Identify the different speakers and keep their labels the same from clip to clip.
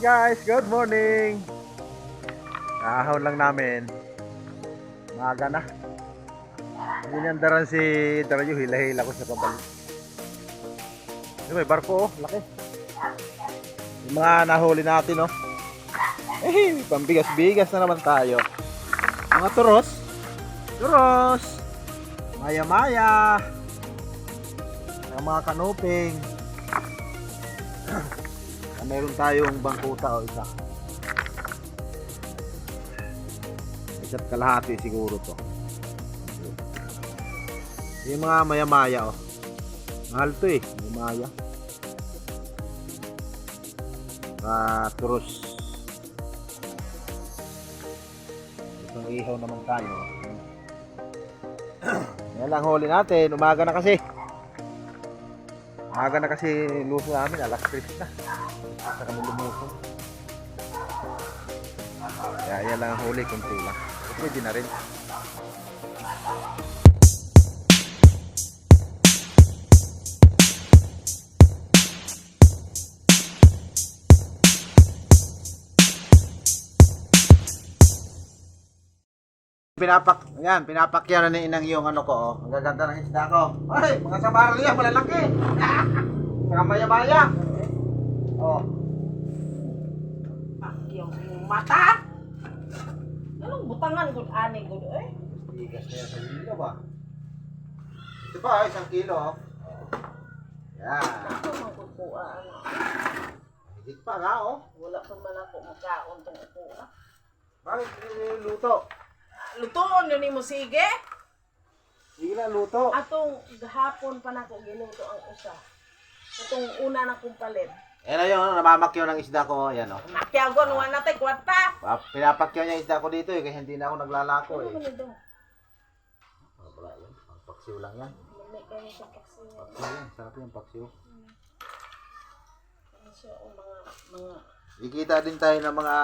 Speaker 1: Guys, good morning. Ahon lang namin. Maaga na. Ininandaran si Daradyo, hila-hila ko sa pabalik. May barko, oh, laki. Yung mga nahuli natin, oh. Pambigas-bigas na naman tayo. Mga turos. Turos. Maya-maya. Mga kanuping. Meron tayong bangkuta o isa. Isa't kalahati siguro to. Yung mga maya-maya, oh. Mahal to eh, maya-maya. Turos. Itong ihaw naman tayo. Yan lang huli natin. Umaga na kasi. Umaga na kasi luso namin. Alas 3 na. Basta kami lumuso. Kaya yan lang ang huli. Kunti lang. Pwede na rin. Pinapakyaw na ni inang yung ano ko, oh. Ang gaganda ng isda ko. Ay, mga samarlia, malalaki. Mga maya-maya. Oh.
Speaker 2: Pakyaw yung mata. Anong butangan gud ani gud eh?
Speaker 1: Bigas na yan sa kilo ba? Ito pa, 1 kilo. Oh. Yan.
Speaker 2: Ako magkukuha ano.
Speaker 1: Higit pa nga, oh.
Speaker 2: Wala pa man ako magkaon tong upuan.
Speaker 1: Bakit luto?
Speaker 2: Lutoon yun ni mo sige.
Speaker 1: Sige na, luto.
Speaker 2: Atong gahapon pa nako giluto ang usa. Atong una na kong palit.
Speaker 1: Ayan na yun, namamakyaw ng isda ko. Ayan, oh.
Speaker 2: Makyagon wa natay kwarta.
Speaker 1: Pinapakyaw niya isda ko dito eh, kasi hindi na ako naglalako eh.
Speaker 2: Ano man ito?
Speaker 1: Wala yan, paksiw lang yan.
Speaker 2: May kayo sa paksiw.
Speaker 1: Paksiw yan, sarap yung paksiw.
Speaker 2: Ano siya o mga
Speaker 1: Ikita din tayo ng mga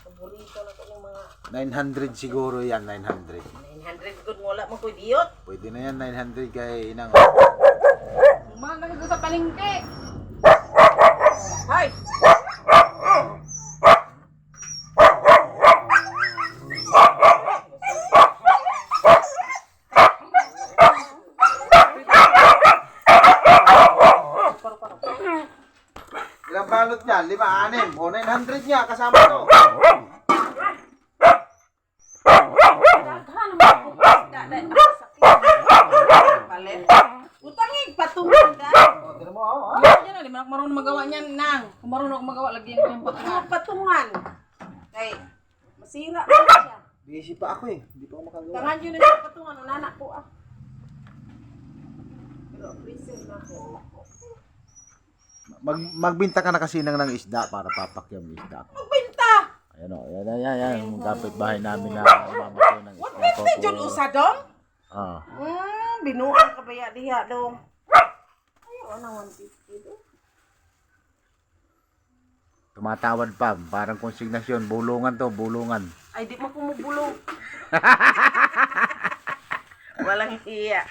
Speaker 2: paborito na ko ng mga
Speaker 1: 900 siguro yan, 900.
Speaker 2: 900 good wala mo ko diyot.
Speaker 1: Pwede na yan, 900 kay inang.
Speaker 2: Mga nagdo sa palengke. Hay.
Speaker 1: Ilang balot niya? 5, 6. O 900 niya, kasama to.
Speaker 2: Utangig patungan ka.
Speaker 1: O, tira mo, oh.
Speaker 3: Yan na, di man ako marunong magawa niyan, nang. Kung marunong ako magawa, lagyan ko yung patungan.
Speaker 2: Patungan. Kay masira pa siya.
Speaker 1: Busy pa ako eh. Hindi pa ako makagawa.
Speaker 2: Tangan yun na sa patungan, unanak ko ah. Pero reason na ko.
Speaker 1: Magbinta ka na kasi ng isda para papakyaw yung isda ko.
Speaker 2: Magbinta!
Speaker 1: Ayan o, yan. Yung kapit-bahay namin na mamakyaw ng
Speaker 2: What
Speaker 1: isda ko.
Speaker 2: na dyan usadong?
Speaker 1: Ah.
Speaker 2: Binuang ka ba ya diha dong? Ayaw na 150 do.
Speaker 1: Tumatawad pa, parang konsignasyon. Bulungan to, bulungan.
Speaker 2: Ay di mo kumubulong. Walang iya.